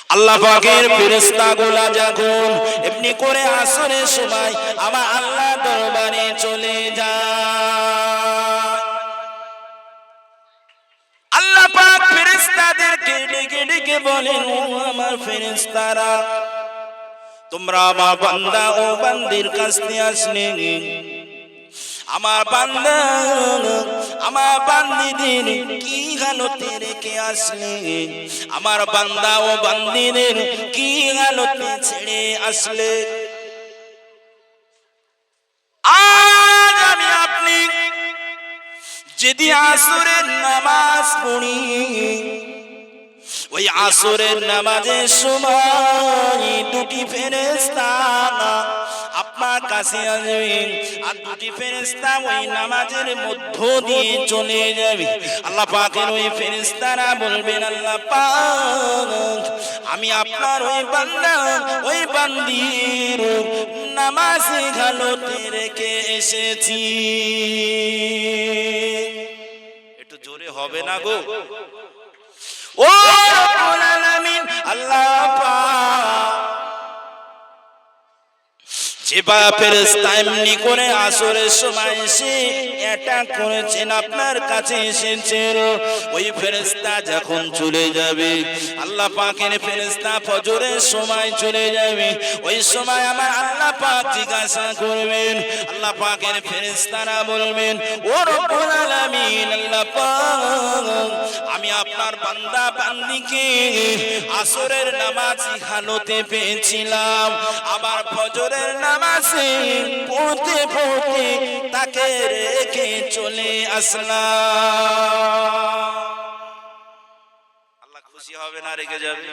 আল্লাহ পাকের ফেরেশতাগুলো যখন এমনি করে আসরের সময় আমার আল্লাহ দরবারে চলে যায়, আল্লাহ পাক ফেরেশতাদেরকে ডেকে ডেকে বলেন, ও আমার ফেরেশতারা, তোমরা আমার বান্দা ও বান্দির কাছে আসলে আমার বান্দা আমার বান্দিদের কি হালতে রেখে আসলে, আমার বান্দা ও বান্দিদের কি হালতে ছেড়ে আসলে। আজ আমি আপনি যদি আসরের নামাজ পড়ি, ওই আসরের নামাজের সময় দুটি ফেরেশতা আপনার কাছে আসবে, আর দুটি ফেরেশতা ওই নামাজের মধ্য দিয়ে চলে যাবে। আল্লাহ পাকের ওই ফেরেশতারা বলবেন, আল্লাহ পাক, আমি আপনার ওই বান্দা ওই বান্দির নামাজে হালতে রেখে এসেছি। একটু জোরে হবে না গো? ও রব্বুল আলামিন, আল্লাহ পাক যে ফেরেশতা এমনি করে আসরের সময় এসে অ্যাটাক করেছেন, আপনার কাছে এসেছেন, ওই ফেরেশতা যখন চলে যাবে, আল্লাহ পাকের ফেরেশতা ফজরের সময় চলে যাবে, ওই সময় আমার আল্লাহ পাক জিজ্ঞাসা করবেন, আল্লাহ পাকের ফেরেশতারা বলবেন, ও রব্বুল আলামিন, আল্লাহ পাক, আমি আপনার বান্দা বান্দিকে আসরের নামাজি হালতে পেয়েছিলাম, আবার ফজরের নামাজে পড়তে পড়তে তাকে রেখে চলে আসলাম। আল্লাহ খুশি হবে না রেগে যাবে?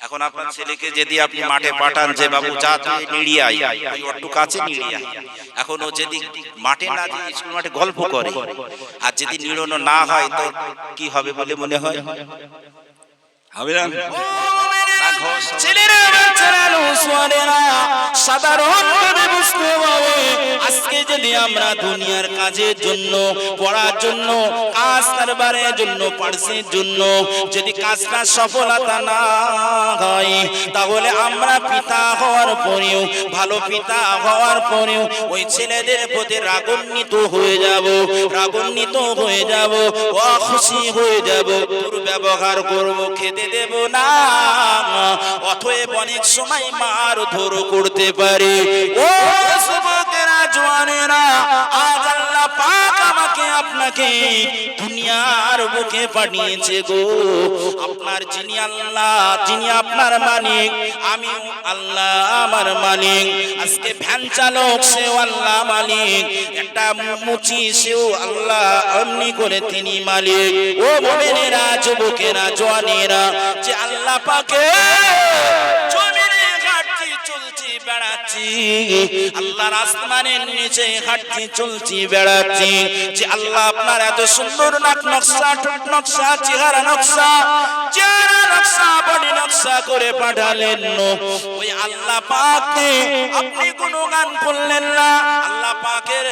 এখন আপনার ছেলেকে যদি আপনি মাঠে পাঠান যে বাবু যা তুই নিড়িয়ে আয়, ওই একটু কাছে নিড়িয়ে আয়, এখন ও যদি মাঠে না দিয়ে স্কুল মাঠে গল্প করে, আর যদি নিড়ানো না হয় তো কি হবে বলে মনে হয়? হবে না? ছেলেরা বাচ্চারা সোয়ারেরা সাধারণভাবে বুঝতে হবে, আজকে যদি আমরা দুনিয়ার কাজের জন্য, পড়ার জন্য, কাজ কারবারের জন্য, পার্সের জন্য যদি কাজটা সফলতা না হয়, তাহলে আমরা পিতা হওয়ার পরেও, ভালো পিতা হওয়ার পরেও ওই ছেলেদের প্রতি রাগান্বিত হয়ে যাব, রাগান্বিত হয়ে যাব, অখুশি হয়ে যাব, দুর্ব্যবহার করব, খেতে দেব না, অতএব অনেক সময় মারধর করতে পারে। ও যুবকেরা, জওয়ানেরা, আজ আল্লাহ পাক আমাকে আপনাকে দুনিয়ার বুকে পাঠিয়েছে গো, আপনার যিনি আল্লাহ, যিনি আপনার মালিক, আমি আল্লাহ আমার মালিক। আজকে ভ্যান চালক সেও আল্লাহ মালিক, একটা মুচি সেও আল্লাহ, এমনি করে তিনি মালিক। ও মুমিনেরা, যুবকেরা, জওয়ানেরা, যে আল্লাহ পাকে জমিনে হাঁটছি, চলছি, বেড়াচ্ছি, আল্লাহর আসমানের নিচে হাঁটছি, চলছি, বেড়াচ্ছি, যে আল্লাহ আপনার এত সুন্দর নাক নকশা, ঠোঁট নকশা, চেহারা নকশা, চেহারা নকশা, বডি নকশা করে পাঠালেন, ওই আল্লাহ পাককে আপনি গুণগান করলেন না, আল্লাহ পাকের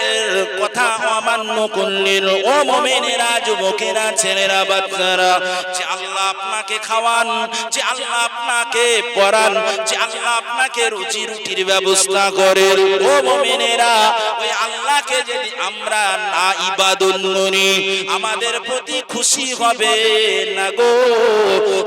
কথা অমান্য করলেন। ও মুমিনেরা, যুবকেরা, ছেলেরা, বাচ্চারা, যে আল্লাহ আপনাকে খাওয়ান, যে আল্লাহ আপনাকে পড়ান, যে আল্লাহ আপনাকে রুজি রুটির ব্যবস্থা করেন, ও মুমিনেরা, ওই আল্লাহকে যদি আমরা না ইবাদত করি, আমাদের প্রতি খুশি হবে না গো,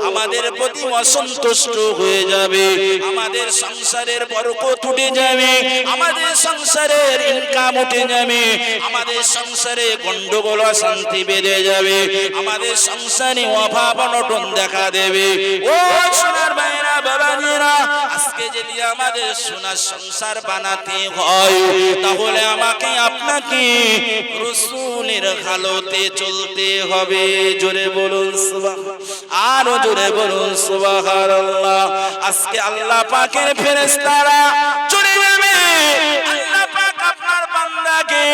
আমাদের প্রতি অসন্তুষ্ট হয়ে যাবে, আমাদের সংসারের বরকত উঠে যাবে, আমাদের সংসারের ইনকাম উঠে যাবে, আমাদের সংসারে গন্ডগোল অশান্তি বেড়ে যাবে, আমাদের সংসারে অভাব অনটন দেখা দেবে। ও সোনার ভাইরা, বাবাজিরা, আজকে যদি আমাদের সোনার সংসার বানাতে হয়, তাহলে আমাকে আপনাকে রাসূলের হালতে চলতে হবে। জোরে বলুন সুবহানাল্লাহ, আরো জোরে বলুন সুবহানাল্লাহ। আজকে আল্লাহ পাকের ফেরেশতারা চলে যাবে, আল্লাহ পাক আপনার বান্দাকে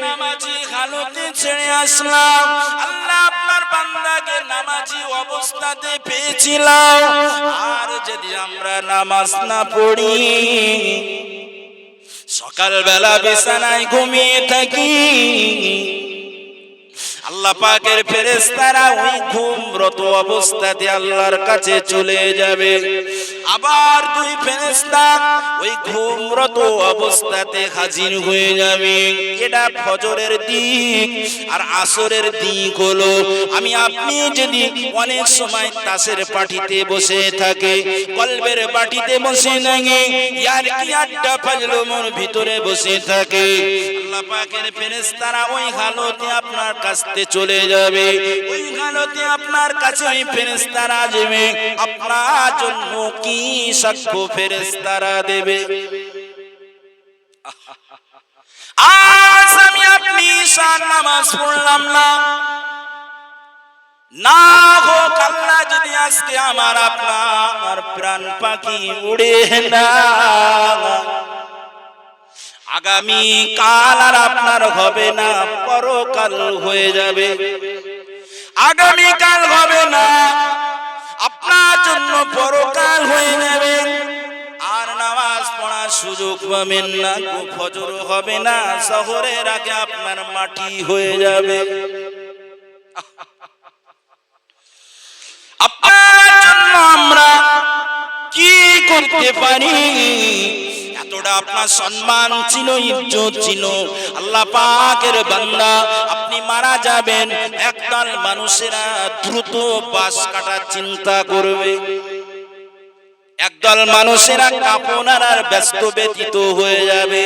নামাজি হালতে ছেড়ে আসলাম, আল্লাহ আপনার বান্দাকে নামাজি অবস্থাতে পেয়েছিলাম, আর যদি আমরা নামাজ না পড়ি, সকালবেলা বিছানায় ঘুমিয়ে থাকি, আল্লাহ পাকের ফেরেশতারা ওই ঘুমরত অবস্থাতে আল্লাহর কাছে চলে যাবে। আবার দুই ফেরেশতা ওই ঘুমরত অবস্থাতে হাজির হয়ে যাবে। এটা ফজরের দিক আর আসরের দিক হলো। আমি আপনি যদি অনেক সময় তাসের পাটিতে বসে থাকে, কলবের বাটিতে বসে থাকে, ইয়ার কি আড্ডা ফাজলো মোর ভিতরে বসে থাকে, আল্লাহ পাকের ফেরেশতারা ওই হালতে আপনার কাছে চলে যাবে। ওই হালতে আপনার কাছে ওই ফেরেশতারা আসবে। আপনার জন্য কি সাক্ষ্য ফেরেশতারা দেবে? আজ আমি আপনি ঈশার নামাজ পড়লাম না, না হোক আল্লাহ যদি আজকে আমার আপনার প্রাণ পাখি উড়ে না, আগামী কাল আর আপনার হবে না, পরকাল হয়ে যাবে। আগামী কাল হবে না, আপনার জন্য পরকাল হয়ে যাবে। আর নামাজ পড়ার সুযোগ পাবেন না, ফজর হবে না, শহরের আগে আপনার মাটি হয়ে যাবে। আপনার জন্য আমরা কি করতে পারি? এতটা আপনার সম্মান ছিল, ইজ্জত ছিল। আল্লাহ পাকের বান্দা, আপনি মারা যাবেন, একদল মানুষেরা দ্রুত বাস কাটার চিন্তা করবে, একদল মানুষেরা কাপন আর ব্যস্ত ব্যতীত হয়ে যাবে,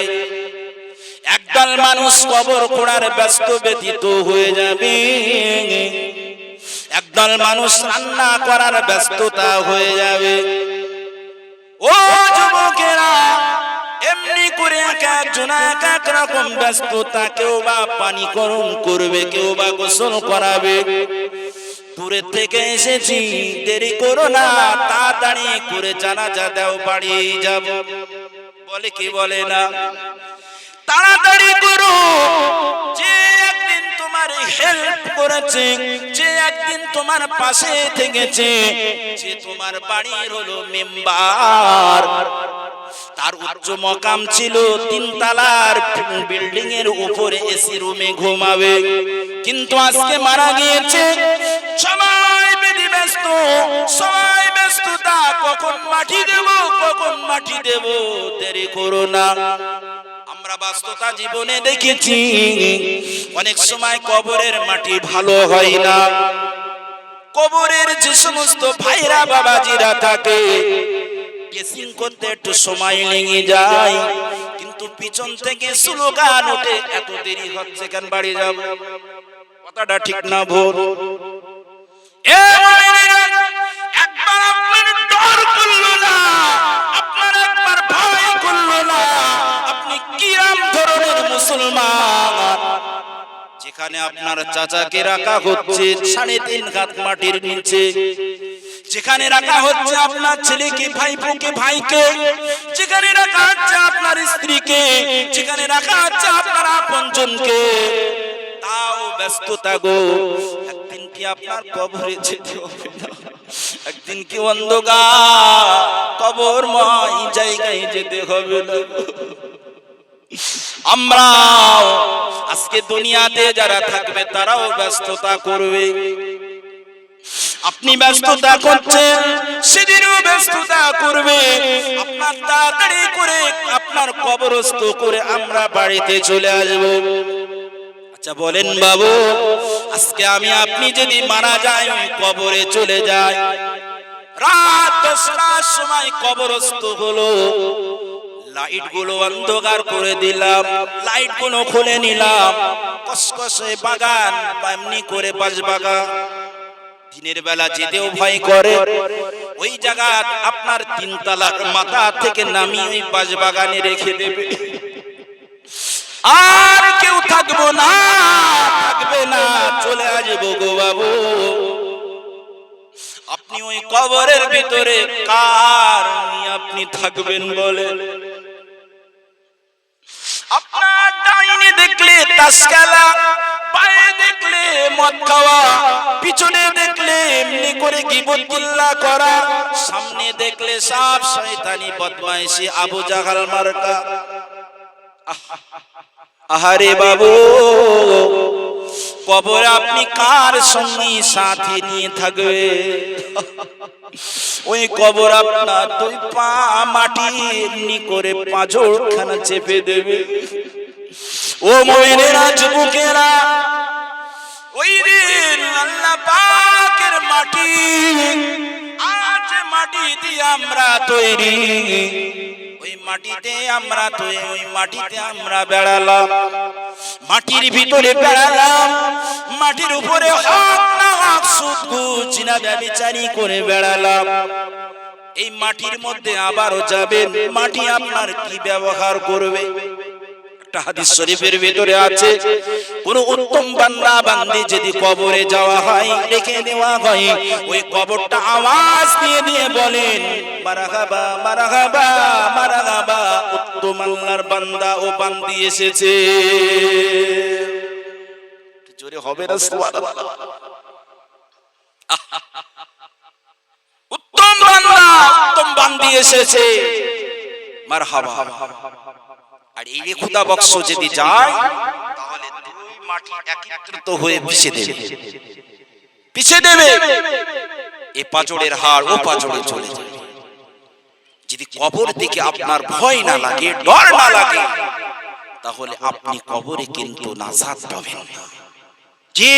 একদল মানুষ কবর খোঁড়ার ব্যস্ত ব্যতীত হয়ে যাবে, একদল মানুষ রান্না করার ব্যস্ততা হয়ে যাবে। ও যুবকেরা, এমনি করে একজন এক রকম ব্যস্ততা, কেউ বা পানি গরম করবে, কেউ বা গোসল করাবে। দূরে থেকে এসেছি, দেরি করো না, তাড়াতাড়ি করে জানাজা দাও, বাড়ি যাব, বলে কি বলে না? তাড়াতাড়ি করো। যে একদিন তোমার হেল্প করেছে, যে একদিন তোমার পাশে থেকেছে, যে তোমার বাড়ির হলো মেম্বার, তার উচ্চ মকাম ছিল, 3 তলার বিল্ডিং এর উপরে এসি রুমে ঘুমাবে, কিন্তু আজকে মারা গিয়েছে। সবাই বেদি ব্যস্ত, সবাই ব্যস্ততা, কখন মাটি দেব, কখন মাটি দেব, দেরি করো না। আমরা ব্যস্ততা জীবনে দেখেছি, অনেক সময় কবরের মাটি ভালো হয় না। কবরের যে সমস্ত ভাইরা বাবাজিরা থাকে, ড্রেসিং করতে একটু সময় লেগে যায়, কিন্তু পিছন থেকে স্লোগান ওঠে, এত দেরি হচ্ছে কেন, বাড়ি যাব। কথাটা ঠিক না ভুল? একবার আপনার ডর করলো না, আপনার একবার ভয় করলো না? আপনি কিরম ধরনের মুসলমান, যেখানে আপনার চাচাকে রাখা হচ্ছে 3.5 হাত মাটির নিচে, যেখানে রাখা হচ্ছে আপনার ছেলেকে, ভাইপোকে, ভাইকে, যেখানে রাখা হচ্ছে আপনার স্ত্রীকে, যেখানে রাখা হচ্ছে আপনার আপনজনকে, তাও ব্যস্ততা গো। একদিন কি আপনার কবরে যেতে হবে না? একদিন কি অন্ধকার কবরময় জায়গায় যেতে হবে না? আমরা আজকে দুনিয়াতে যারা থাকবে তারাও ব্যস্ততা করবে। আপনি ব্যস্ততা করছেন, সেদিনও ব্যস্ততা করবে। আপনার তাড়াতাড়ি করে আপনার কবরস্থ করে আমরা বাড়িতে চলে আসব। আচ্ছা বলেন বাবু, আজকে আমি আপনি যদি মারা যাই, কবরে চলে যাই, রাত 10টার সময় কবরস্থ হলো, লাইট গুলো অন্ধকার করে দিলাম, লাইট গুলো খুলে নিলাম, কসকসে বাগান, এমনি করে বাস বাগান, দিনের বেলা যেতেও ভয় করে। ওই জায়গা আপনার 3 তলার মাথা থেকে নামিয়ে ওই বাস বাগানে রেখে দেবে, আর কেউ থাকবো না, থাকবে না, চলে আসবো গো বাবু। আপনি ওই কবরের ভিতরে কার নিয়ে আপনি থাকবেন বলে? আপনার ডাইনে দেখলে তাস খেলা, পায়ে দেখলে মদ খাওয়া, পিছনে দেখলে এমনি করে গীবত গিল্লা করা, সামনে দেখলে সব শয়তানি বদমাইশি, আবু জাহাল মার্কা। আহারে বাবু, কবরে আপনি কার সঙ্গী সাথী নিয়ে থাকবে? ওই কবর আপনার দুই পা মাটি এমনি করে পাঁজরখানা চেপে দেবে। ও মুমিনেরা, যুবকেরা, ওই দিন আল্লাহ পাকের মাটি, আজ মাটি দিয়ে আমরা তৈরি, ওই মাটিতে আমরা তৈরি, ওই মাটিতে আমরা বেড়ালাম, মাটির ভিতরে বেড়ালাম, মাটির উপরে হক না হক সুদ ঘুষ জিনা ব্যভিচারী করে বেড়ালাম। এই মাটির মধ্যে আবারও যাবেন, মাটি আপনার কি ব্যবহার করবে? একটা হাদিস শরীফের ভিতরে আছে, কোন উত্তম বান্দা বান্দি যদি কবরে যাওয়া হয়, রেখে দেওয়া হয়, ওই কবরটা আওয়াজ দিয়ে দিয়ে বলেন মারহাবা মারহাবা মারহাবা, উত্তম আল্লাহর বান্দা ও বান্দি এসেছে। জোরে হবে না সুবহানাল্লাহ? উত্তম বান্দা উত্তম বান্দি এসেছে, মারহাবা। আর এই খোদা বক্স যদি যায়, তাহলে দুই মাটি একত্রিত হয়ে পিছে দেবে, এ পাঁজরের হাড় ও পাঁজরে চলে যাবে। যদি কবর থেকে আপনার ভয় না লাগে, ডর না লাগে, তাহলে আপনি কবরে কিন্তু নাজাত পাবেন না। জি।